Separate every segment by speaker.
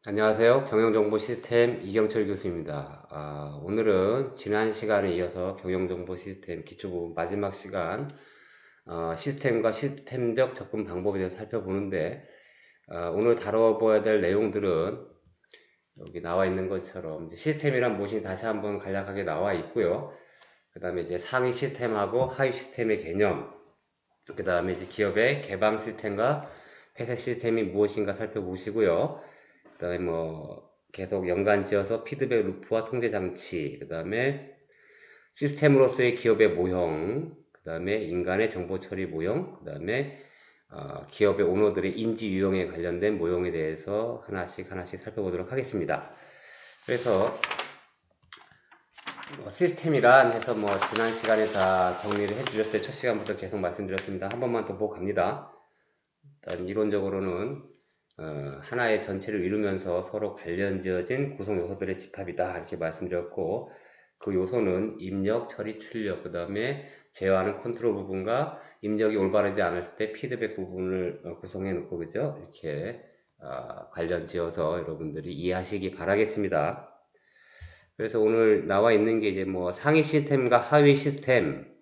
Speaker 1: 안녕하세요. 경영정보 시스템 이경철 교수입니다. 오늘은 지난 시간에 이어서 경영정보 시스템 기초 부분 마지막 시간 시스템과 시스템적 접근 방법에 대해서 살펴보는데 오늘 다뤄봐야 될 내용들은 여기 나와 있는 것처럼 이제 시스템이란 무엇인지 다시 한번 간략하게 나와 있고요. 그 다음에 이제 상위 시스템하고 하위 시스템의 개념, 그 다음에 이제 기업의 개방 시스템과 폐쇄 시스템이 무엇인가 살펴보시고요. 그 다음에 뭐 계속 연관 지어서 피드백 루프와 통제 장치, 그 다음에 시스템으로서의 기업의 모형, 그 다음에 인간의 정보 처리 모형, 그 다음에 기업의 오너들의 인지 유형에 관련된 모형에 대해서 하나씩 살펴보도록 하겠습니다. 그래서 시스템이란 해서 뭐 지난 시간에 다 정리를 해드렸어요. 첫 시간부터 계속 말씀드렸습니다. 한 번만 더 보고 갑니다. 일단 이론적으로는 하나의 전체를 이루면서 서로 관련 지어진 구성 요소들의 집합이다 이렇게 말씀드렸고, 그 요소는 입력, 처리, 출력, 그 다음에 제어하는 컨트롤 부분과 입력이 올바르지 않았을 때 피드백 부분을 구성해 놓고, 그죠? 이렇게 관련 지어서 여러분들이 이해하시기 바라겠습니다. 그래서 오늘 나와 있는 게 이제 뭐 상위 시스템과 하위 시스템,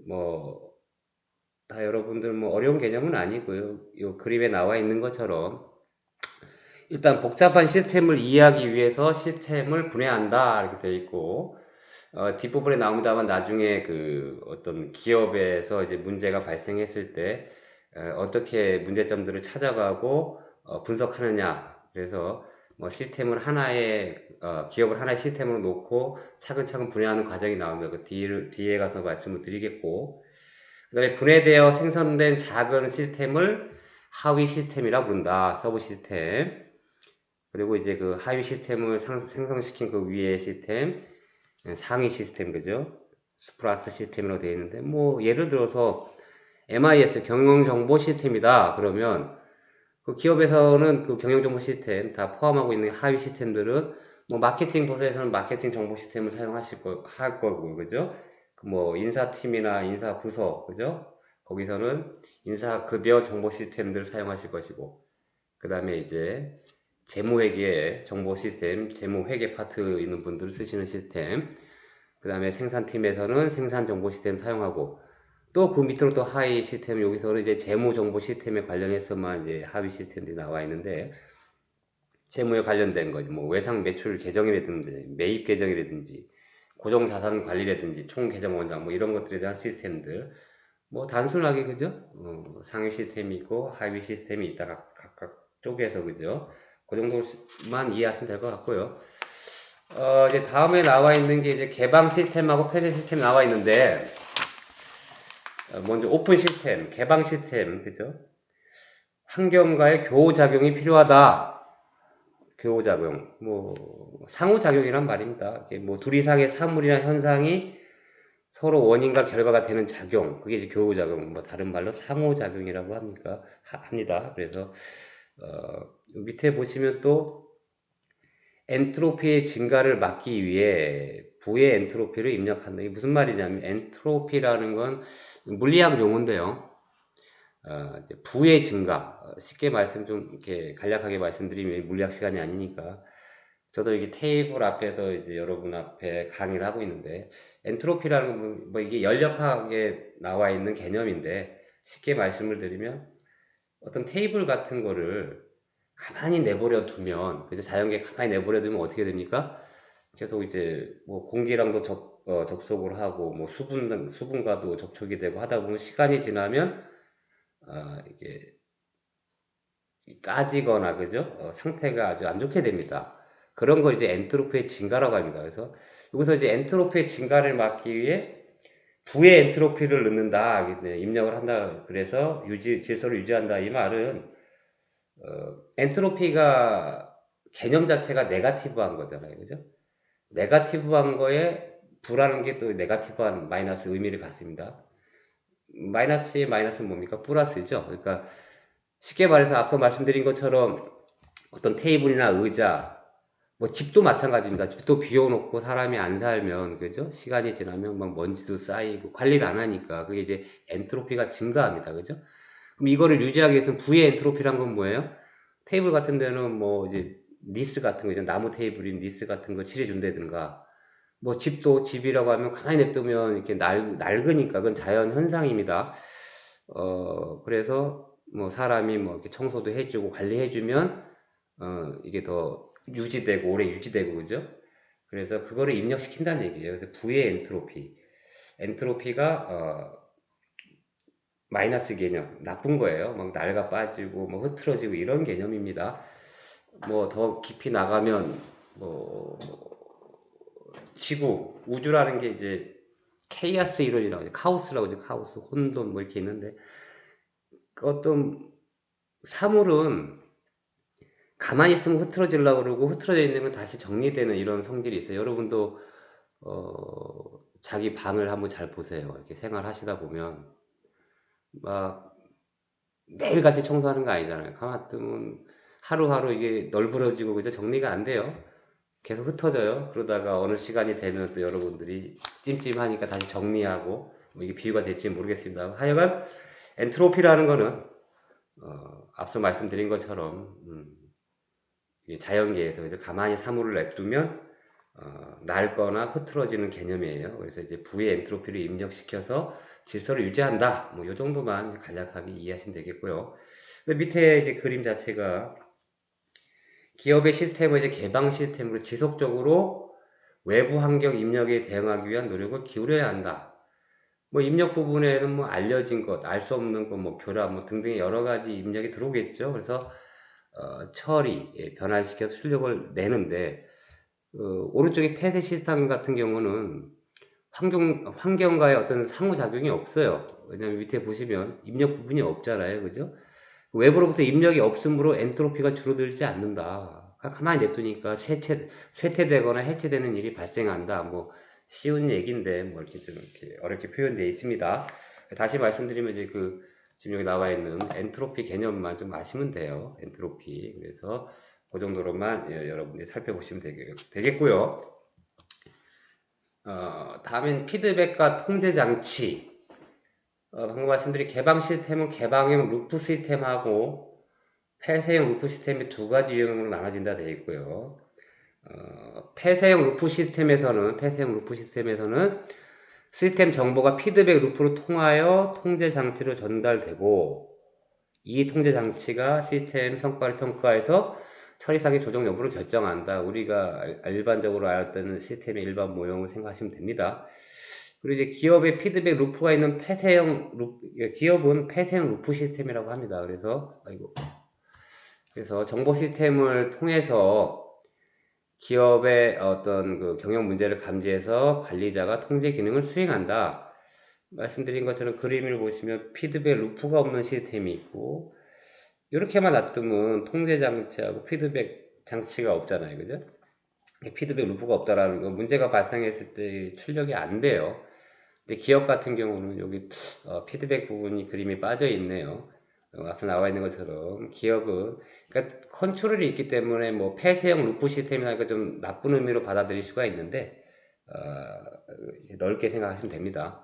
Speaker 1: 뭐 다 여러분들 뭐 어려운 개념은 아니고요. 이 그림에 나와 있는 것처럼 일단 복잡한 시스템을 이해하기 위해서 시스템을 분해한다 이렇게 되어 있고, 뒷부분에 나옵니다만 나중에 그 어떤 기업에서 이제 문제가 발생했을 때 어떻게 문제점들을 찾아가고 분석하느냐. 그래서 뭐 시스템을 하나의 기업을 하나의 시스템으로 놓고 차근차근 분해하는 과정이 나옵니다. 그 뒤에 가서 말씀을 드리겠고, 그 다음에 분해되어 생성된 작은 시스템을 하위 시스템이라고 부른다. 서브 시스템. 그리고 이제 그 하위 시스템을 생성시킨 그 위의 시스템, 상위 시스템, 그죠? 플러스 시스템이라고 되어 있는데, 뭐, 예를 들어서 MIS, 경영정보 시스템이다. 그러면 그 기업에서는 그 경영정보 시스템 다 포함하고 있는 하위 시스템들은 뭐, 마케팅 부서에서는 마케팅 정보 시스템을 할 거고, 그죠? 그 뭐, 인사팀이나 인사부서, 그죠? 거기서는 인사급여 정보 시스템들을 사용하실 것이고, 그 다음에 이제 재무회계 정보 시스템, 재무회계 파트 있는 분들 쓰시는 시스템, 그 다음에 생산팀에서는 생산 정보 시스템 사용하고, 또 그 밑으로 또 하위 시스템, 여기서는 이제 재무 정보 시스템에 관련해서만 이제 하위 시스템들이 나와 있는데, 재무에 관련된 거지, 뭐 외상 매출 계정이라든지, 매입 계정이라든지, 고정 자산 관리라든지, 총 계정 원장, 뭐 이런 것들에 대한 시스템들, 뭐 단순하게, 그죠? 상위 시스템이 있고 하위 시스템이 있다, 각각 쪽에서, 그죠? 그 정도만 이해하시면 될 것 같고요. 이제 다음에 나와 있는 게 이제 개방 시스템하고 폐쇄 시스템 나와 있는데, 먼저 오픈 시스템, 개방 시스템, 그죠? 환경과의 교호작용이 필요하다. 교호작용, 뭐 상호작용이란 말입니다. 뭐 둘 이상의 사물이나 현상이 서로 원인과 결과가 되는 작용, 그게 이제 교호작용, 뭐 다른 말로 상호작용이라고 합니다. 그래서 밑에 보시면 또 엔트로피의 증가를 막기 위해 부의 엔트로피를 입력한다. 이게 무슨 말이냐면, 엔트로피라는 건 물리학 용어인데요. 부의 증가, 쉽게 말씀 좀 이렇게 간략하게 말씀드리면 물리학 시간이 아니니까 저도 이게 테이블 앞에서 이제 여러분 앞에 강의를 하고 있는데, 엔트로피라는 건 뭐 이게 연력학에 나와 있는 개념인데, 쉽게 말씀을 드리면 어떤 테이블 같은 거를 가만히 내버려 두면, 그죠? 자연계에 가만히 내버려 두면 어떻게 됩니까? 계속 이제 뭐 공기랑도 접속을 하고, 뭐 수분과도 접촉이 되고 하다 보면 시간이 지나면 이게 까지거나, 그죠? 상태가 아주 안 좋게 됩니다. 그런 걸 이제 엔트로피의 증가라고 합니다. 그래서 여기서 이제 엔트로피의 증가를 막기 위해 부의 엔트로피를 넣는다, 입력을 한다. 그래서 질서를 유지한다. 이 말은 엔트로피가 개념 자체가 네가티브한 거잖아요. 그죠? 네가티브한 거에 부라는 게 또 네가티브한 마이너스 의미를 갖습니다. 마이너스의 마이너스는 뭡니까? 플러스죠. 그러니까 쉽게 말해서 앞서 말씀드린 것처럼 어떤 테이블이나 의자, 뭐 집도 마찬가지입니다. 집도 비워놓고 사람이 안 살면, 그죠? 시간이 지나면 막 먼지도 쌓이고 관리를 안 하니까 그게 이제 엔트로피가 증가합니다. 그죠? 그럼 이거를 유지하기 위해서는 부의 엔트로피란 건 뭐예요? 테이블 같은 데는 뭐 이제 니스 같은 거, 이제 나무 테이블인 니스 같은 거 칠해준다든가, 뭐 집도 집이라고 하면 가만히 냅두면 이렇게 낡으니까 그건 자연 현상입니다. 그래서 뭐 사람이 뭐 이렇게 청소도 해주고 관리해주면 이게 더 유지되고 오래 유지되고 그죠? 그래서 그거를 입력시킨다는 얘기예요. 그래서 부의 엔트로피가 마이너스 개념, 나쁜 거예요. 막 낡아 빠지고 뭐 흐트러지고 이런 개념입니다. 뭐 더 깊이 나가면 뭐 지구, 우주라는 게 이제 케이아스 이론이라고 하죠. 카오스라고 하죠. 카오스, 혼돈 뭐 이렇게 있는데 그 어떤 사물은 가만히 있으면 흐트러지려고 그러고 흐트러져 있는 건 다시 정리되는 이런 성질이 있어요. 여러분도 자기 방을 한번 잘 보세요. 이렇게 생활하시다 보면 막 매일같이 청소하는 거 아니잖아요. 가만 두면 하루하루 이게 널브러지고 그죠? 정리가 안 돼요. 계속 흩어져요. 그러다가 어느 시간이 되면 또 여러분들이 찜찜하니까 다시 정리하고 뭐 이게 비유가 될지 모르겠습니다. 하여간 엔트로피라는 거는 앞서 말씀드린 것처럼 자연계에서 이제 가만히 사물을 냅두면 낡거나 흐트러지는 개념이에요. 그래서 이제 부의 엔트로피를 입력시켜서 질서를 유지한다. 뭐 이 정도만 간략하게 이해하시면 되겠고요. 밑에 이제 그림 자체가 기업의 시스템을 이제 개방 시스템으로 지속적으로 외부 환경 입력에 대응하기 위한 노력을 기울여야 한다. 뭐 입력 부분에는 뭐 알려진 것, 알 수 없는 것, 뭐 교란, 뭐 등등의 여러 가지 입력이 들어오겠죠. 그래서 처리, 변환시켜서 출력을 내는데 오른쪽에 폐쇄 시스템 같은 경우는 환경과의 어떤 상호작용이 없어요. 왜냐면 밑에 보시면 입력 부분이 없잖아요. 그죠? 외부로부터 입력이 없으므로 엔트로피가 줄어들지 않는다. 가만히 냅두니까 쇠퇴되거나 해체되는 일이 발생한다. 뭐 쉬운 얘기인데 뭐 이렇게 좀 이렇게 어렵게 표현되어 있습니다. 다시 말씀드리면 이제 지금 여기 나와 있는 엔트로피 개념만 좀 아시면 돼요. 엔트로피. 그래서 그 정도로만 여러분들이 살펴보시면 되겠고요. 다음엔 피드백과 통제 장치. 방금 말씀드린 개방 시스템은 개방형 루프 시스템하고 폐쇄형 루프 시스템이 두 가지 유형으로 나눠진다 되어 있고요. 폐쇄형 루프 시스템에서는 시스템 정보가 피드백 루프로 통하여 통제 장치로 전달되고 이 통제 장치가 시스템 성과를 평가해서 처리상의 조정 여부를 결정한다. 우리가 일반적으로 알았던 시스템의 일반 모형을 생각하시면 됩니다. 그리고 이제 기업의 피드백 루프가 있는 기업은 폐쇄형 루프 시스템이라고 합니다. 그래서 정보 시스템을 통해서 기업의 어떤 경영 문제를 감지해서 관리자가 통제 기능을 수행한다. 말씀드린 것처럼 그림을 보시면 피드백 루프가 없는 시스템이 있고 이렇게만 놔두면 통제 장치하고 피드백 장치가 없잖아요. 그죠? 피드백 루프가 없다라는 건 문제가 발생했을 때 출력이 안 돼요. 근데 기업 같은 경우는 여기 피드백 부분이 그림이 빠져 있네요. 앞서 나와 있는 것처럼 기업은 그러니까 컨트롤이 있기 때문에 뭐 폐쇄형 루프 시스템이라니까 좀 나쁜 의미로 받아들일 수가 있는데 넓게 생각하시면 됩니다.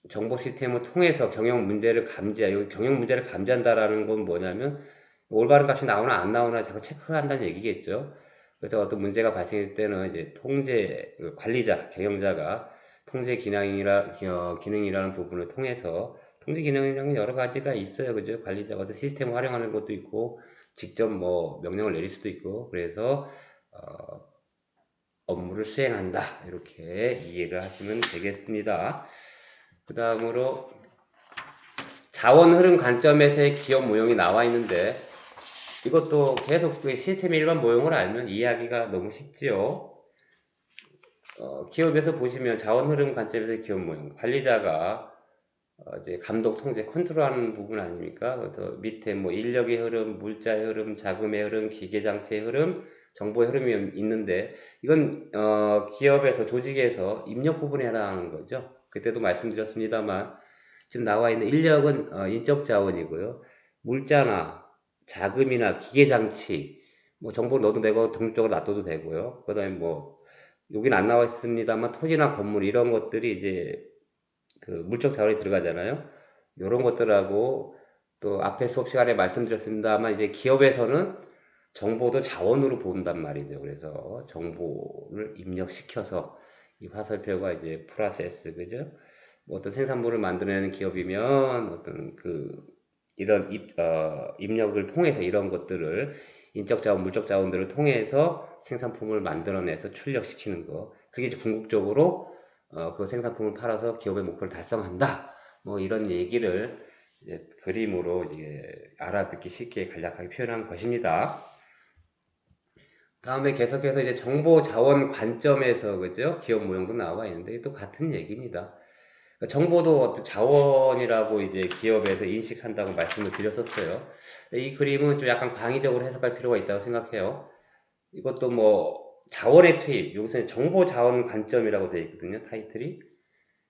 Speaker 1: 정보 시스템을 통해서 경영 문제를 감지한다라는 건 뭐냐면 올바른 값이 나오나 안 나오나 자꾸 체크한다는 얘기겠죠. 그래서 어떤 문제가 발생할 때는 이제 관리자, 경영자가 통제 기능이라는 부분을 통해서 통제 기능이라는 여러 가지가 있어요. 그죠? 관리자가 어떤 시스템을 활용하는 것도 있고 직접 뭐 명령을 내릴 수도 있고 그래서 업무를 수행한다. 이렇게 이해를 하시면 되겠습니다. 그 다음으로 자원 흐름 관점에서의 기업 모형이 나와 있는데 이것도 계속 시스템의 일반 모형을 알면 이해하기가 너무 쉽지요. 기업에서 보시면 자원 흐름 관점에서의 기업 모형, 관리자가 이제 감독, 통제, 컨트롤하는 부분 아닙니까? 밑에 뭐 인력의 흐름, 물자의 흐름, 자금의 흐름, 기계 장치의 흐름, 정보의 흐름이 있는데 이건 기업에서 조직에서 입력 부분에 해당하는 거죠. 그때도 말씀드렸습니다만 지금 나와 있는 인력은 인적 자원이고요. 물자나 자금이나 기계 장치 뭐 정보를 넣어도 되고 등록적으로 놔둬도 되고요. 그다음에 뭐 여긴 안 나와 있습니다만 토지나 건물 이런 것들이 이제 물적 자원이 들어가잖아요. 이런 것들하고 또 앞에 수업 시간에 말씀드렸습니다만 이제 기업에서는 정보도 자원으로 본단 말이죠. 그래서 정보를 입력시켜서 이 화살표가 이제 프로세스, 그죠? 뭐 어떤 생산물을 만들어내는 기업이면 어떤 이런 입력을 통해서 이런 것들을 인적 자원, 물적 자원들을 통해서 생산품을 만들어내서 출력시키는 거. 그게 이제 궁극적으로 그 생산품을 팔아서 기업의 목표를 달성한다. 뭐 이런 얘기를 이제 그림으로 이제 알아듣기 쉽게 간략하게 표현한 것입니다. 다음에 계속해서 이제 정보 자원 관점에서 그죠? 기업 모형도 나와 있는데 또 같은 얘기입니다. 그러니까 정보도 어떤 자원이라고 이제 기업에서 인식한다고 말씀을 드렸었어요. 이 그림은 좀 약간 광의적으로 해석할 필요가 있다고 생각해요. 이것도 뭐 자원의 투입, 여기서 정보 자원 관점이라고 되어 있거든요, 타이틀이.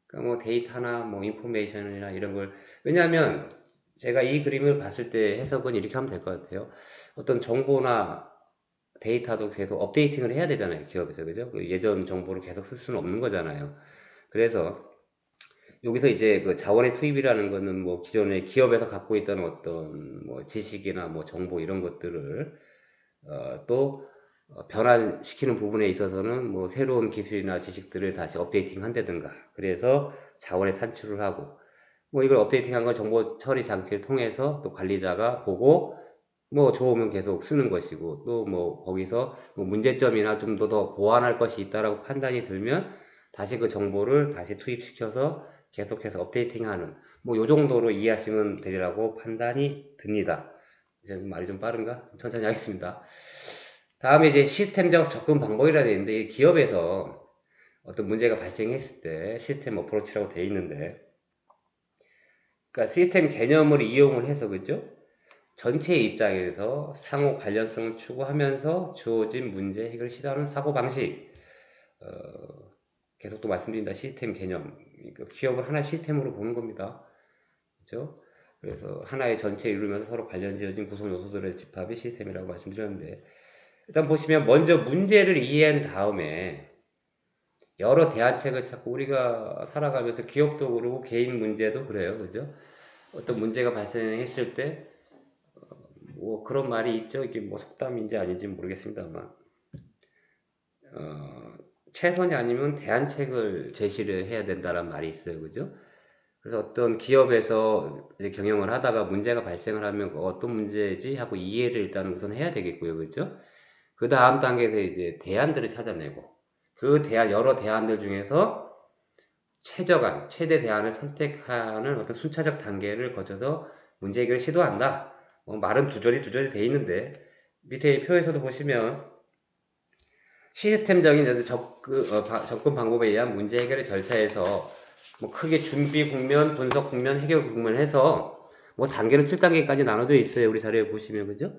Speaker 1: 그러니까 뭐 데이터나 뭐 인포메이션이나 이런 걸, 왜냐하면 제가 이 그림을 봤을 때 해석은 이렇게 하면 될 것 같아요. 어떤 정보나 데이터도 계속 업데이팅을 해야 되잖아요, 기업에서. 그죠? 예전 정보를 계속 쓸 수는 없는 거잖아요. 그래서 여기서 이제 그 자원의 투입이라는 거는 뭐 기존에 기업에서 갖고 있던 어떤 뭐 지식이나 뭐 정보 이런 것들을 또 변환시키는 부분에 있어서는 뭐 새로운 기술이나 지식들을 다시 업데이팅 한다든가, 그래서 자원의 산출을 하고, 뭐 이걸 업데이팅한 걸 정보 처리 장치를 통해서 또 관리자가 보고 뭐 좋으면 계속 쓰는 것이고, 또 뭐 거기서 뭐 문제점이나 좀 더 보완할 것이 있다라고 판단이 들면 다시 그 정보를 다시 투입시켜서 계속해서 업데이팅하는, 뭐 요 정도로 이해하시면 되리라고 판단이 듭니다. 이제 말이 좀 빠른가? 좀 천천히 하겠습니다. 다음에 이제 시스템적 접근 방법이라 되어 있는데, 이 기업에서 어떤 문제가 발생했을 때 시스템 어프로치라고 되어 있는데, 그러니까 시스템 개념을 이용을 해서 그죠? 전체 입장에서 상호 관련성을 추구하면서 주어진 문제 해결을 시도하는 사고방식. 어, 계속 또 말씀드린다. 시스템 개념. 그러니까 기업을 하나의 시스템으로 보는 겁니다. 그죠? 그래서 하나의 전체를 이루면서 서로 관련 지어진 구성 요소들의 집합이 시스템이라고 말씀드렸는데, 일단 보시면 먼저 문제를 이해한 다음에 여러 대안책을 찾고, 우리가 살아가면서 기업도 그러고 개인 문제도 그래요. 그죠? 어떤 문제가 발생했을 때 뭐 그런 말이 있죠. 이게 뭐 속담인지 아닌지 모르겠습니다만, 어, 최선이 아니면 대안책을 제시를 해야 된다는 말이 있어요. 그죠? 그래서 어떤 기업에서 이제 경영을 하다가 문제가 발생을 하면 어떤 문제지 하고 이해를 일단 우선 해야 되겠고요. 그죠? 그 다음 단계에서 이제 대안들을 찾아내고, 그 대안, 여러 대안들 중에서 최저간, 최대 대안을 선택하는 어떤 순차적 단계를 거쳐서 문제 해결을 시도한다. 말은 두절이 돼 있는데, 밑에 표에서도 보시면 시스템적인 접근 방법에 의한 문제 해결의 절차에서 뭐 크게 준비 국면, 분석 국면, 해결 국면 해서 뭐 단계로 7단계까지 나눠져 있어요. 우리 자료에 보시면, 그죠?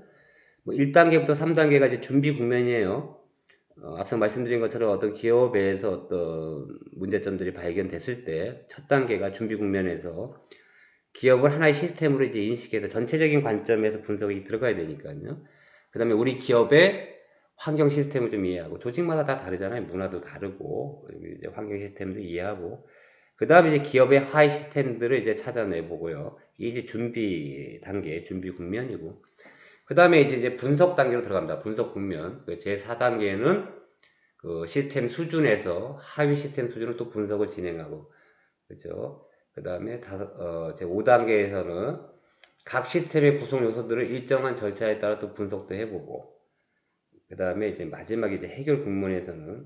Speaker 1: 뭐 1단계부터 3단계가 이제 준비 국면이에요. 앞서 말씀드린 것처럼 어떤 기업에서 어떤 문제점들이 발견됐을 때 첫 단계가 준비 국면에서 기업을 하나의 시스템으로 이제 인식해서 전체적인 관점에서 분석이 들어가야 되니까요. 그 다음에 우리 기업의 환경 시스템을 좀 이해하고, 조직마다 다 다르잖아요. 문화도 다르고, 이제 환경 시스템도 이해하고, 그 다음에 이제 기업의 하위 시스템들을 이제 찾아내보고요. 이게 이제 준비 단계, 준비 국면이고, 그 다음에 이제 분석 단계로 들어갑니다. 분석 국면. 제 4단계는 그 시스템 수준에서 하위 시스템 수준을 또 분석을 진행하고, 그죠? 그 다음에 제 5단계에서는 각 시스템의 구성 요소들을 일정한 절차에 따라 또 분석도 해보고, 그 다음에 이제 마지막에 이제 해결 국면에서는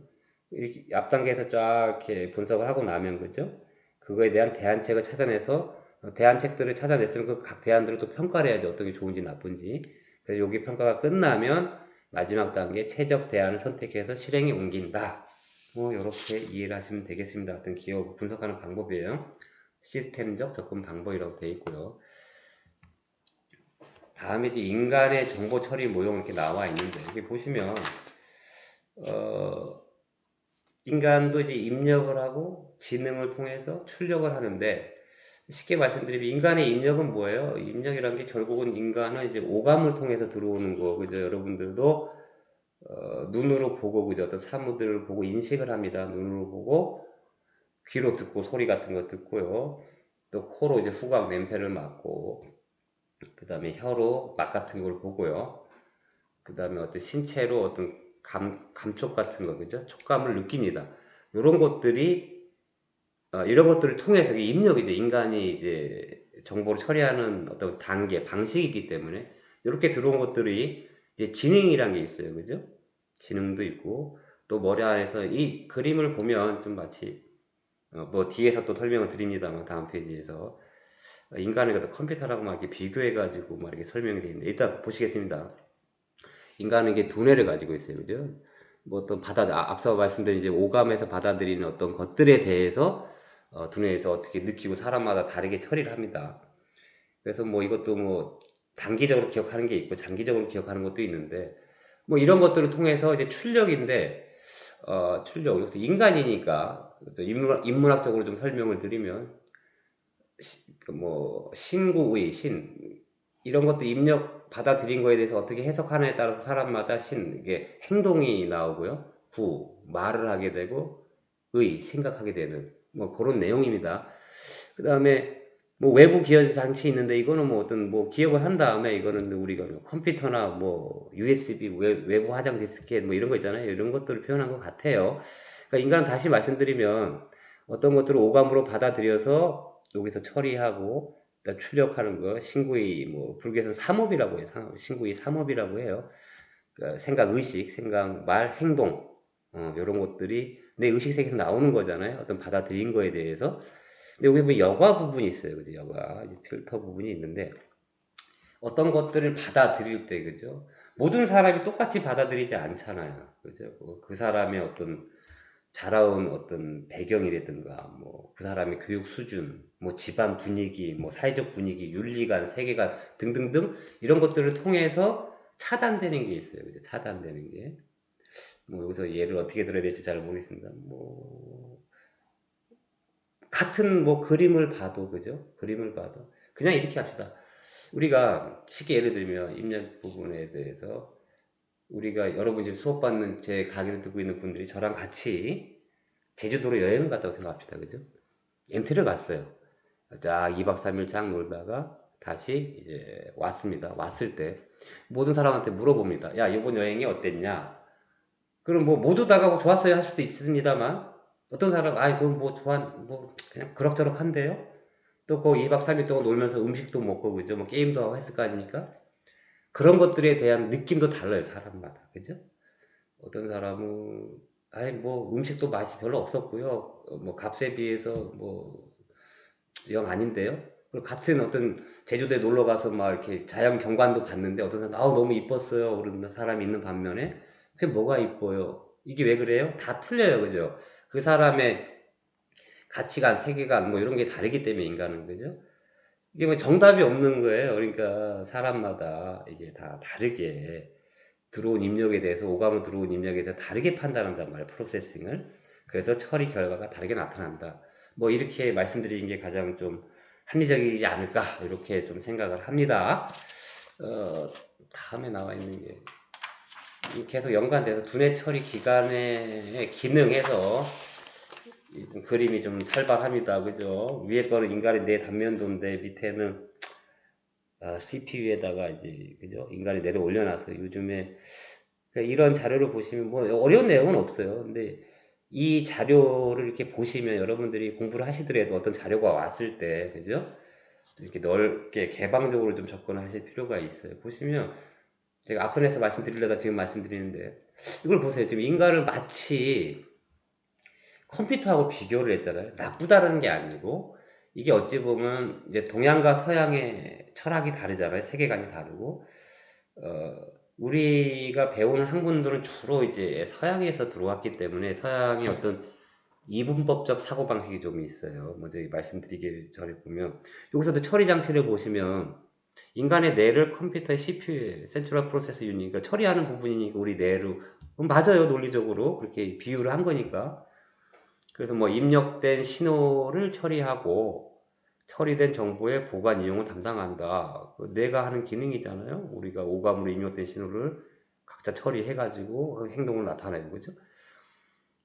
Speaker 1: 이렇게 앞 단계에서 쫙 이렇게 분석을 하고 나면, 그죠? 그거에 대한 대안책을 찾아내서 대안책들을 찾아냈으면 그 각 대안들을 또 평가를 해야죠. 어떤 게 좋은지 나쁜지. 그래서 여기 평가가 끝나면 마지막 단계 최적 대안을 선택해서 실행에 옮긴다. 뭐 이렇게 이해를 하시면 되겠습니다. 어떤 기업 분석하는 방법이에요. 시스템적 접근 방법이라고 되어 있고요. 다음에 이제 인간의 정보 처리 모형 이렇게 나와 있는데, 여기 보시면 어, 인간도 이제 입력을 하고 지능을 통해서 출력을 하는데, 쉽게 말씀드리면 인간의 입력은 뭐예요? 입력이라는 게 결국은 인간은 이제 오감을 통해서 들어오는 거, 그죠? 여러분들도 눈으로 보고, 그죠? 어떤 사물들을 보고 인식을 합니다. 눈으로 보고, 귀로 듣고, 소리 같은 거 듣고요. 또 코로 이제 후각 냄새를 맡고, 그 다음에 혀로 맛 같은 걸 보고요. 그 다음에 어떤 신체로 어떤 감촉 같은 거, 그죠? 촉감을 느낍니다. 이런 것들이, 이런 것들을 통해서 입력이죠. 인간이 이제 정보를 처리하는 어떤 단계, 방식이기 때문에 이렇게 들어온 것들이 이제 지능이란 게 있어요. 그죠? 지능도 있고, 또 머리 안에서 이 그림을 보면 좀 마치, 뭐 뒤에서 또 설명을 드립니다만 다음 페이지에서 인간을 갖다 컴퓨터라고 막 이렇게 비교해가지고 막 이렇게 설명이 되어 있는데 일단 보시겠습니다. 인간은 이게 두뇌를 가지고 있어요. 그죠? 뭐 어떤 앞서 말씀드린 이제 오감에서 받아들이는 어떤 것들에 대해서 두뇌에서 어떻게 느끼고 사람마다 다르게 처리를 합니다. 그래서 뭐 이것도 뭐 단기적으로 기억하는 게 있고 장기적으로 기억하는 것도 있는데 뭐 이런 것들을 통해서 이제 출력인데 출력, 여기서 인간이니까 인문학적으로 좀 설명을 드리면 뭐 신구의 이런 것도 입력 받아들인 거에 대해서 어떻게 해석하느냐에 따라서 사람마다 이게 행동이 나오고요. 말을 하게 되고 생각하게 되는 뭐 그런 내용입니다. 그 다음에 뭐 외부 기여 장치 있는데 이거는 뭐 어떤 뭐 기억을 한 다음에 이거는 우리가 뭐 컴퓨터나 뭐 USB 외부 화장 디스켓 뭐 이런 거 있잖아요. 이런 것들을 표현한 것 같아요. 그러니까 인간 다시 말씀드리면 어떤 것들을 오감으로 받아들여서 여기서 처리하고 출력하는 거 신구의 뭐 불교에서 삼업이라고 해요. 신구의 삼업이라고 해요. 그러니까 생각, 의식, 생각, 말, 행동 이런 것들이 내 의식 세계에서 나오는 거잖아요. 어떤 받아들인 거에 대해서. 근데 여기 뭐 여과 부분이 있어요. 그죠? 여과 필터 부분이 있는데 어떤 것들을 받아들일 때 그죠? 모든 사람이 똑같이 받아들이지 않잖아요. 그죠? 그 사람의 어떤 자라온 어떤 배경이라든가 뭐 그 사람의 교육 수준, 뭐 집안 분위기, 뭐 사회적 분위기, 윤리관, 세계관 등등등 이런 것들을 통해서 차단되는 게 있어요. 그죠? 차단되는 게. 뭐 여기서 예를 어떻게 들어야 될지 잘 모르겠습니다. 뭐 같은 뭐 그림을 봐도 그죠? 그림을 봐도 그냥 이렇게 합시다. 우리가 쉽게 예를 들면 입력 부분에 대해서 우리가 여러분 지금 수업 받는 제 강의를 듣고 있는 분들이 저랑 같이 제주도로 여행을 갔다고 생각합시다. 그죠? MT를 갔어요. 쫙 2박 3일 쫙 놀다가 다시 이제 왔습니다. 왔을 때 모든 사람한테 물어봅니다. 야, 이번 여행이 어땠냐? 그럼 뭐 모두 다가 뭐 좋았어요 할 수도 있습니다만 어떤 사람 그건 뭐 뭐 그냥 그럭저럭 한데요. 또 그 2박 3일 동안 놀면서 음식도 먹고 그죠? 뭐 게임도 하고 했을 거 아닙니까? 그런 것들에 대한 느낌도 달라요, 사람마다. 그죠? 어떤 사람은 뭐 음식도 맛이 별로 없었고요. 뭐 값에 비해서 뭐 영 아닌데요. 그리고 같은 어떤 제주도에 놀러 가서 막 이렇게 자연 경관도 봤는데 어떤 사람 너무 이뻤어요. 그런 사람이 있는 반면에 그게 뭐가 이뻐요? 이게 왜 그래요? 다 틀려요. 그죠? 그 사람의 가치관, 세계관 뭐 이런 게 다르기 때문에 인간은 그죠? 이게 뭐 정답이 없는 거예요. 그러니까 사람마다 이게 다 다르게 들어온 입력에 대해서 오감으로 들어온 입력에 대해서 다르게 판단한단 말이에요. 프로세싱을. 그래서 처리 결과가 다르게 나타난다. 뭐 이렇게 말씀드리는 게 가장 좀 합리적이지 않을까 이렇게 좀 생각을 합니다. 다음에 나와 있는 게 계속 연관돼서 두뇌 처리 기관의 기능에서 그림이 좀 살벌합니다. 그죠? 위에 거는 인간의 뇌 단면도인데 밑에는 CPU에다가 이제 그죠? 인간이 내려 올려놔서 요즘에 그러니까 이런 자료를 보시면 뭐 어려운 내용은 없어요. 근데 이 자료를 이렇게 보시면 여러분들이 공부를 하시더라도 어떤 자료가 왔을 때 그죠? 이렇게 넓게 개방적으로 좀 접근을 하실 필요가 있어요. 보시면 제가 앞선에서 말씀드리려다 지금 말씀드리는데 이걸 보세요. 지금 인간을 마치 컴퓨터하고 비교를 했잖아요. 나쁘다는 게 아니고 이게 어찌 보면 이제 동양과 서양의 철학이 다르잖아요. 세계관이 다르고 우리가 배우는 학문들은 주로 이제 서양에서 들어왔기 때문에 서양의 어떤 이분법적 사고방식이 좀 있어요. 먼저 말씀드리기 전에 보면 여기서도 처리 장치를 보시면 인간의 뇌를 컴퓨터의 CPU에 센트럴 프로세서 유닛 그러니까 처리하는 부분이니까 우리 뇌로 맞아요. 논리적으로 그렇게 비유를 한 거니까 그래서 뭐 입력된 신호를 처리하고 처리된 정보의 보관 이용을 담당한다. 뇌가 하는 기능이잖아요. 우리가 오감으로 입력된 신호를 각자 처리해가지고 그 행동을 나타내는 거죠.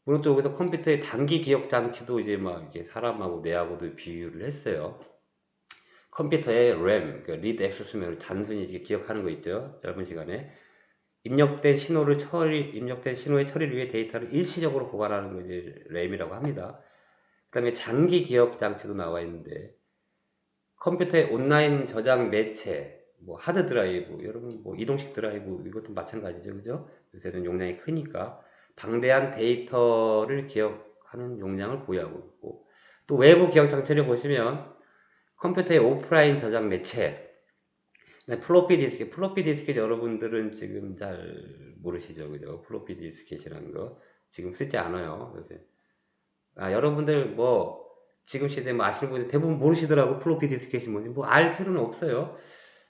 Speaker 1: 물론 또 여기서 컴퓨터의 단기 기억 장치도 이제 막 이렇게 사람하고 뇌하고도 비유를 했어요. 컴퓨터의 RAM, 그 리드 액세스 메모리 단순히 이렇게 기억하는 거 있죠. 짧은 시간에. 입력된 신호의 처리를 위해 데이터를 일시적으로 보관하는 거 이제 램이라고 합니다. 그 다음에 장기 기억 장치도 나와 있는데, 컴퓨터의 온라인 저장 매체, 뭐 하드 드라이브, 여러분 뭐 이동식 드라이브 이것도 마찬가지죠, 그죠? 요새는 용량이 크니까 방대한 데이터를 기억하는 용량을 보유하고 있고, 또 외부 기억 장치를 보시면 컴퓨터의 오프라인 저장 매체, 플로피 디스켓 여러분들은 지금 잘 모르시죠, 그죠? 플로피 디스켓이라는 거 지금 쓰지 않아요. 요새. 여러분들 뭐 지금 시대 뭐 아시는 분들 대부분 모르시더라고. 플로피 디스켓이 뭔지 뭐 알 필요는 없어요.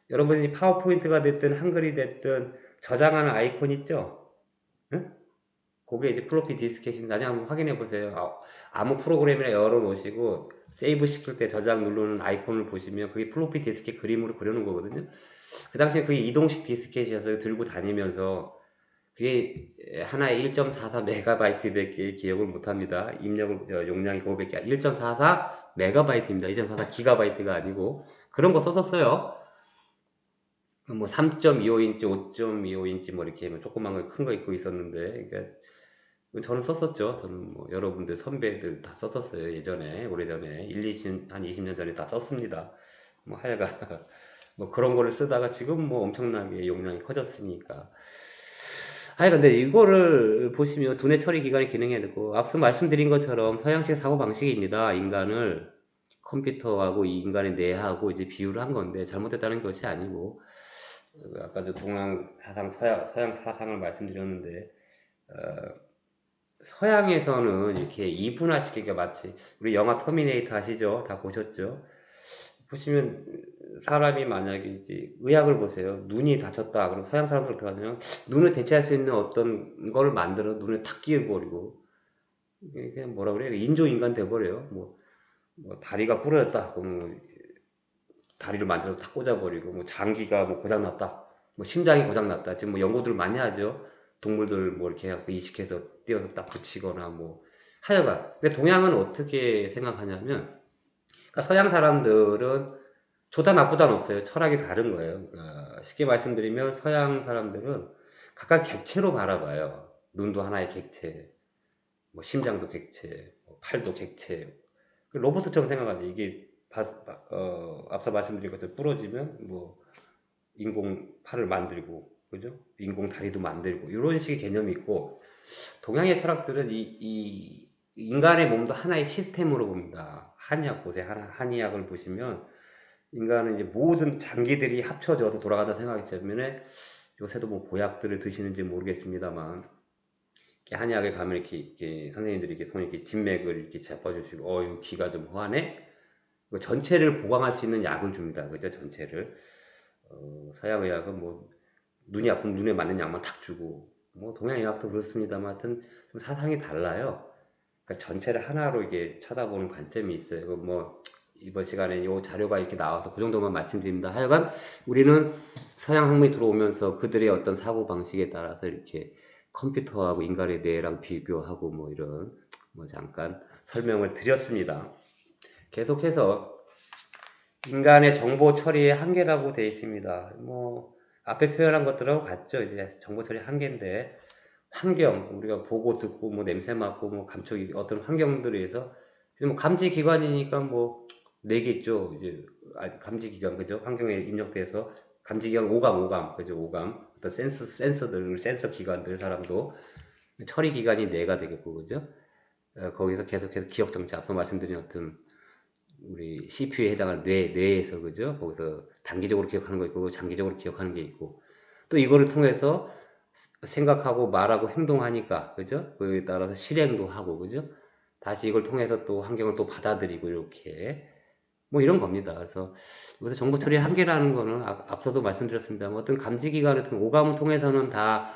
Speaker 1: 여러분이 파워포인트가 됐든 한글이 됐든 저장하는 아이콘 있죠? 응? 그게 이제 플로피 디스켓인데 나중에 한번 확인해 보세요. 아무 프로그램이나 열어 놓으시고 세이브 시킬 때 저장 누르는 아이콘을 보시면 그게 플로피 디스켓 그림으로 그려놓은 거거든요. 그 당시에 그게 이동식 디스켓이어서 들고 다니면서 그게 하나에 1.44 메가바이트밖에 기억을 못합니다. 용량이 그거밖에 1.44 메가바이트입니다. 2.44 기가바이트가 아니고 그런 거 썼었어요. 뭐 3.25인치, 5.25인치 뭐 이렇게 조그만 거 큰 거 있고 있었는데, 그러니까 저는 썼었죠. 저는 뭐 여러분들 선배들 다 썼었어요. 예전에 오래전에 한 20년 전에 다 썼습니다. 뭐 하여간 뭐 그런 거를 쓰다가 지금 뭐 엄청나게 용량이 커졌으니까. 근데 이거를 보시면 두뇌 처리 기관의 기능이 되고 앞서 말씀드린 것처럼 서양식 사고 방식입니다. 인간을 컴퓨터하고 이 인간의 뇌하고 이제 비유를 한 건데 잘못됐다는 것이 아니고, 아까도 동양 사상, 서양 사상을 말씀드렸는데, 서양에서는 이렇게 이분화시키기가 마치 우리 영화 터미네이터 아시죠? 다 보셨죠? 보시면 사람이 만약에 이제 의학을 보세요. 눈이 다쳤다. 그럼 서양 사람들 어떻게 하냐면 눈을 대체할 수 있는 어떤 걸 만들어 눈에 탁 끼워버리고, 이게 그냥 뭐라 그래요? 인조인간 돼버려요. 뭐 다리가 부러졌다. 그럼 다리를 만들어서 탁 꽂아버리고, 뭐 장기가 뭐 고장났다. 뭐 심장이 고장났다. 지금 뭐 연구들 많이 하죠. 동물들 뭐 이렇게 해갖고 이식해서 띄어서 딱 붙이거나 뭐 하여간. 근데 동양은 어떻게 생각하냐면, 그러니까 서양 사람들은 좋다 나쁘다는 없어요. 철학이 다른 거예요. 그러니까 쉽게 말씀드리면 서양 사람들은 각각 객체로 바라봐요. 눈도 하나의 객체, 뭐 심장도 객체, 뭐 팔도 객체. 로봇처럼 생각하죠. 이게 앞서 말씀드린 것처럼 부러지면 뭐 인공 팔을 만들고, 그죠? 인공 다리도 만들고 이런 식의 개념이 있고, 동양의 철학들은 이 인간의 몸도 하나의 시스템으로 봅니다. 한의학 보세요. 한의학을 보시면 인간은 이제 모든 장기들이 합쳐져서 돌아간다 생각하기 때문에, 요새도 뭐 보약들을 드시는지 모르겠습니다만 한의학에 가면 이렇게 선생님들이 이렇게 손에 이렇게 진맥을 이렇게 잡아주시고, 이거 기가 좀 허하네? 전체를 보강할 수 있는 약을 줍니다. 그죠? 전체를. 서양 의학은 뭐 눈이 아프면 눈에 맞는 약만 탁 주고, 뭐 동양 의학도 그렇습니다만 하여튼 좀 사상이 달라요. 그러니까 전체를 하나로 이게 쳐다보는 관점이 있어요. 뭐 이번 시간에 이 자료가 이렇게 나와서 그 정도만 말씀드립니다. 하여간 우리는 서양 학문이 들어오면서 그들의 어떤 사고 방식에 따라서 이렇게 컴퓨터하고 인간의 뇌랑 비교하고 뭐 이런 뭐 잠깐 설명을 드렸습니다. 계속해서 인간의 정보 처리의 한계라고 되어 있습니다. 뭐 앞에 표현한 것들하고 같죠. 이제 정보 처리 한계인데, 환경, 우리가 보고 듣고 뭐 냄새 맡고 뭐 감촉이 어떤 환경들에 의해서 뭐 감지 기관이니까 뭐 네 개 있죠. 이제 감지 기관, 그죠? 환경에 입력돼서 감지 기관 오감, 그죠? 오감, 어떤 센서 기관들, 사람도 처리 기관이 뇌가 되겠고, 그죠? 거기서 계속해서 기억 장치, 앞서 말씀드린 어떤 우리 CPU에 해당하는 뇌에서, 그죠? 거기서 단기적으로 기억하는 거 있고 장기적으로 기억하는 게 있고, 또 이거를 통해서 생각하고 말하고 행동하니까, 그죠? 그에 따라서 실행도 하고, 그죠? 다시 이걸 통해서 또 환경을 또 받아들이고, 이렇게 뭐 이런 겁니다. 그래서 여기서 정보 처리의 한계라는 거는 앞서도 말씀드렸습니다. 어떤 감지기관을 통해 오감을 통해서는 다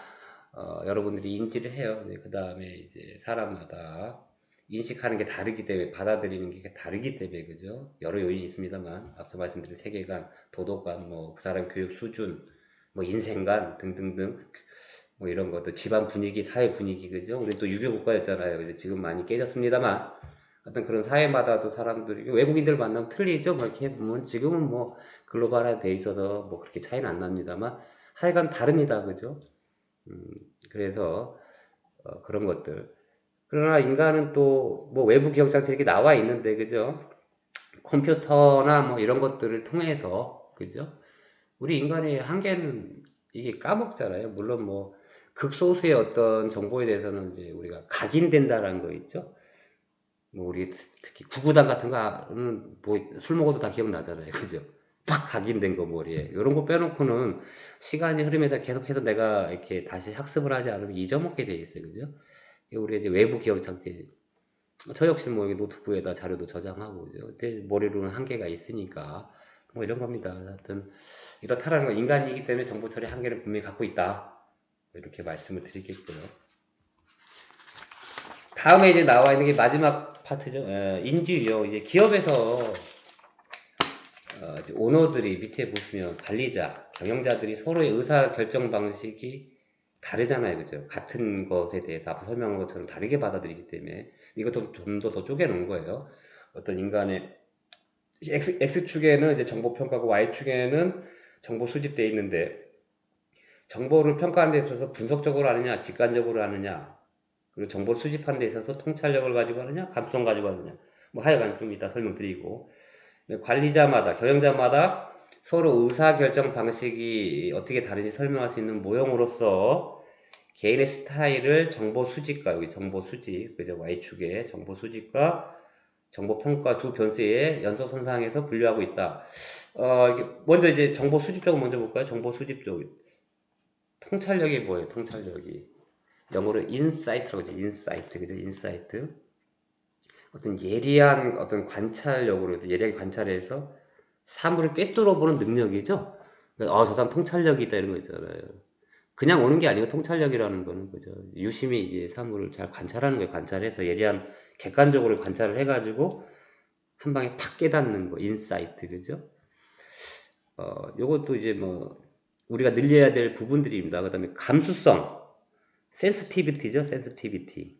Speaker 1: 여러분들이 인지를 해요. 그 다음에 이제 사람마다 인식하는 게 다르기 때문에, 받아들이는 게 다르기 때문에, 그죠? 여러 요인이 있습니다만, 앞서 말씀드린 세계관, 도덕관, 뭐 그 사람 교육 수준, 뭐 인생관 등등등, 뭐 이런 것도 집안 분위기, 사회 분위기, 그죠? 우리 또 유교 국가였잖아요. 그죠? 지금 많이 깨졌습니다만, 어떤 그런 사회마다도 사람들이, 외국인들 만나면 틀리죠? 뭐 이렇게 보면 지금은 뭐 글로벌화 돼 있어서 뭐 그렇게 차이는 안 납니다만, 하여간 다릅니다. 그죠? 그래서 그런 것들. 그러나 인간은 또 뭐 외부 기억장치 이렇게 나와 있는데, 그죠? 컴퓨터나 뭐 이런 것들을 통해서, 그죠? 우리 인간의 한계는 이게 까먹잖아요. 물론 뭐 극소수의 어떤 정보에 대해서는 이제 우리가 각인된다라는 거 있죠. 뭐 우리 특히 구구단 같은 거는 뭐 술 먹어도 다 기억나잖아요. 그죠? 팍 각인된 거 머리에. 이런 거 빼놓고는 시간이 흐름에 따라 계속해서 내가 이렇게 다시 학습을 하지 않으면 잊어먹게 돼 있어요. 그죠? 우리가 이제 외부 기억 장치, 저 역시 뭐 여기 노트북에다 자료도 저장하고, 그죠? 근데 머리로는 한계가 있으니까 뭐 이런 겁니다. 하여튼 이렇다라는 거, 인간이기 때문에 정보 처리 한계를 분명히 갖고 있다. 이렇게 말씀을 드리겠고요. 다음에 이제 나와 있는 게 마지막 파트죠. 인지요. 이제 기업에서 이제 오너들이 밑에 보시면 관리자, 경영자들이 서로의 의사 결정 방식이 다르잖아요. 그죠? 같은 것에 대해서 앞서 설명한 것처럼 다르게 받아들이기 때문에 이것도 좀 더 쪼개놓은 거예요. 어떤 인간의 X축에는 이제 정보 평가고 Y축에는 정보 수집되어 있는데, 정보를 평가하는 데 있어서 분석적으로 하느냐, 직관적으로 하느냐, 그리고 정보를 수집하는 데 있어서 통찰력을 가지고 하느냐, 감수성 가지고 하느냐, 뭐 하여간 좀 이따 설명드리고, 관리자마다, 경영자마다 서로 의사결정 방식이 어떻게 다른지 설명할 수 있는 모형으로서 개인의 스타일을 정보 수집과, 여기 정보 수집, 그죠? Y축에 정보 수집과 정보 평가 두 변수의 연속 선상에서 분류하고 있다. 먼저 이제 정보 수집 쪽을 먼저 볼까요? 정보 수집 쪽. 통찰력이 뭐예요? 통찰력이. 영어로 인사이트라고 하죠. 인사이트. 그죠? 인사이트. 어떤 예리한 어떤 관찰력으로, 예리하게 관찰해서 사물을 꿰뚫어 보는 능력이죠. 그러니까 저 사람 통찰력이 있다 이런 거 있잖아요. 그냥 오는 게 아니고 통찰력이라는 거는 그죠. 유심히 이제 사물을 잘 관찰하는 거예요. 관찰해서 예리한 객관적으로 관찰을 해가지고 한 방에 팍 깨닫는 거, 인사이트, 그죠? 요것도 이제 뭐 우리가 늘려야 될 부분들입니다. 그 다음에 감수성, 센스티비티죠, 센스티비티.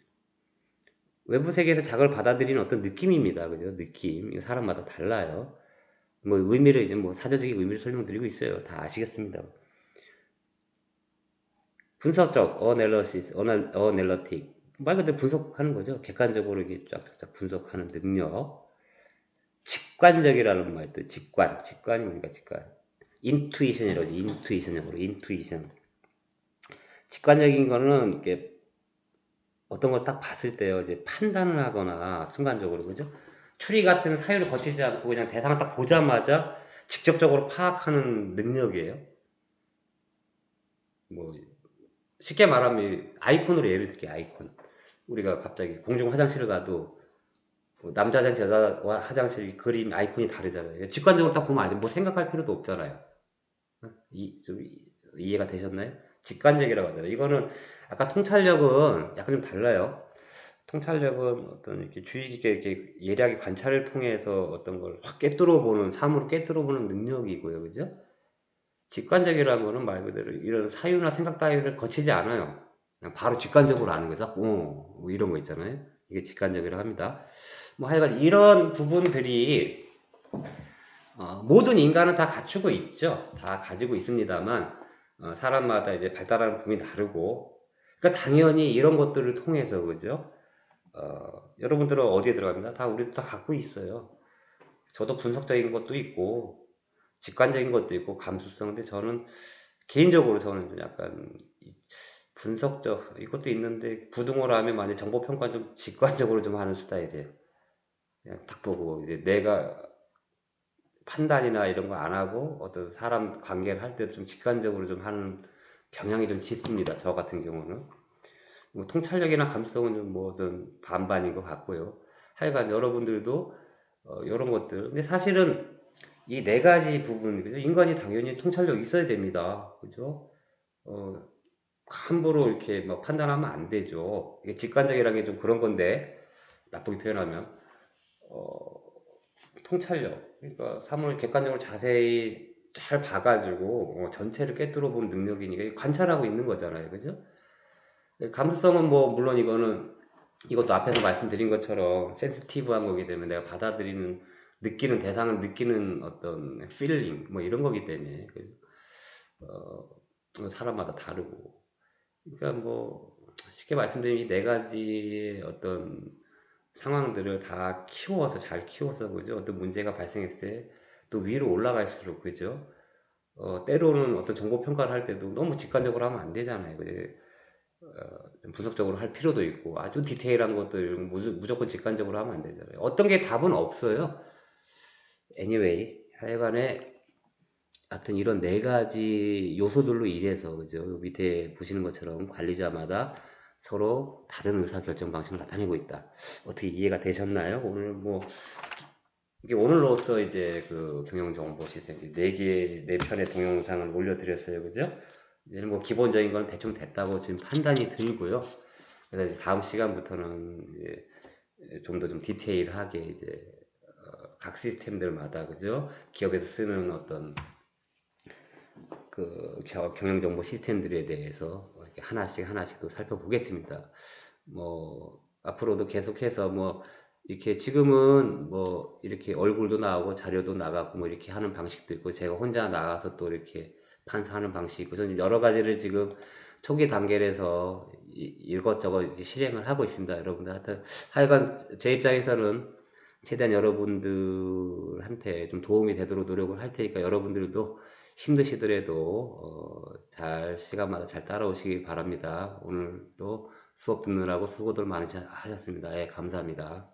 Speaker 1: 외부 세계에서 자극을 받아들이는 어떤 느낌입니다. 그죠? 느낌. 이거 사람마다 달라요. 뭐 의미를 이제 뭐 사전적인 의미를 설명드리고 있어요. 다 아시겠습니다. 분석적, 어널리틱. 말 그대로 분석하는 거죠. 객관적으로 이렇게 쫙쫙 분석하는 능력. 직관적이라는 말도 직관이 뭡니까? 직관. 인투이션이라고 하죠. 인투이션으로 인투이션. 직관적인 거는 이렇게 어떤 걸 딱 봤을 때요, 이제 판단을 하거나 순간적으로, 그죠? 추리 같은 사유를 거치지 않고 그냥 대상을 딱 보자마자 직접적으로 파악하는 능력이에요. 뭐 쉽게 말하면 아이콘으로 예를 들게요. 아이콘. 우리가 갑자기 공중 화장실을 가도 뭐 남자 화장실, 여자 화장실 그림 아이콘이 다르잖아요. 직관적으로 딱 보면 뭐 생각할 필요도 없잖아요. 좀 이해가 되셨나요? 직관적이라고 하잖아요. 이거는 아까 통찰력은 약간 좀 달라요. 통찰력은 어떤 이렇게 주의 깊게 이렇게 예리하게 관찰을 통해서 어떤 걸 확 꿰뚫어 보는, 사물을 꿰뚫어 보는 능력이고요. 그죠? 직관적이라는 거는 말 그대로 이런 사유나 생각 따위를 거치지 않아요. 그냥 바로 직관적으로 아는 거죠. 뭐 이런 거 있잖아요. 이게 직관적이라고 합니다. 뭐 하여간 이런 부분들이 모든 인간은 다 갖추고 있죠. 다 가지고 있습니다만 사람마다 이제 발달하는 부분이 다르고, 그러니까 당연히 이런 것들을 통해서, 그죠? 여러분들은 어디에 들어갑니다? 다 우리도 다 갖고 있어요. 저도 분석적인 것도 있고 직관적인 것도 있고 감수성인데, 저는 개인적으로 저는 좀 약간 분석적 이것도 있는데, 부등호라 하면 만약 정보 평가 좀 직관적으로 좀 하는 스타일이에요. 그냥 딱 보고 이제 내가 판단이나 이런 거 안 하고 어떤 사람 관계를 할 때도 좀 직관적으로 좀 하는 경향이 좀 짙습니다. 저 같은 경우는. 뭐 통찰력이나 감수성은 좀 뭐 어떤 반반인 것 같고요. 하여간 여러분들도 이런 것들. 근데 사실은 이 네 가지 부분, 그죠? 인간이 당연히 통찰력 있어야 됩니다. 그죠? 어, 함부로 이렇게 막 판단하면 안 되죠. 이게 직관적이라는 게 좀 그런 건데, 나쁘게 표현하면. 어, 통찰력. 그러니까 사물을 객관적으로 자세히 잘 봐가지고 전체를 꿰뚫어 보는 능력이니까 관찰하고 있는 거잖아요. 그죠? 감수성은 뭐 물론 이것도 앞에서 말씀드린 것처럼 센시티브한 거기 때문에 내가 받아들이는, 느끼는, 대상을 느끼는 어떤 필링 뭐 이런 거기 때문에 사람마다 다르고, 그러니까 뭐 쉽게 말씀드리면 이 네 가지의 어떤 상황들을 다 키워서 잘 키워서 그죠? 어떤 문제가 발생했을 때 또 위로 올라갈수록 그죠? 때로는 어떤 정보 평가를 할 때도 너무 직관적으로 하면 안 되잖아요. 그죠? 좀 분석적으로 할 필요도 있고 아주 디테일한 것들 무조건 직관적으로 하면 안 되잖아요. 어떤 게 답은 없어요. anyway, 하여간에 하여튼 이런 네 가지 요소들로 인해서 그죠? 밑에 보시는 것처럼 관리자마다 서로 다른 의사 결정 방식을 나타내고 있다. 어떻게 이해가 되셨나요? 오늘 뭐 이게 오늘로써 이제 그 경영정보 시스템 네 편의 동영상을 올려드렸어요, 그죠? 이제는 뭐 기본적인 건 대충 됐다고 지금 판단이 들고요. 그래서 이제 다음 시간부터는 좀 더 좀 디테일하게 이제 각 시스템들마다 그죠? 기업에서 쓰는 어떤 그 경영정보 시스템들에 대해서 이렇게 하나씩 또 살펴보겠습니다. 뭐 앞으로도 계속해서 뭐 이렇게 지금은 뭐 이렇게 얼굴도 나오고 자료도 나가고 뭐 이렇게 하는 방식도 있고 제가 혼자 나가서 또 이렇게 판사하는 방식이 있고 저는 여러 가지를 지금 초기 단계에서 이것저것 이렇게 실행을 하고 있습니다. 여러분들 하여간 제 입장에서는 최대한 여러분들한테 좀 도움이 되도록 노력을 할 테니까 여러분들도 힘드시더라도 잘 시간마다 잘 따라오시기 바랍니다. 오늘도 수업 듣느라고 수고들 많이 하셨습니다. 예, 감사합니다.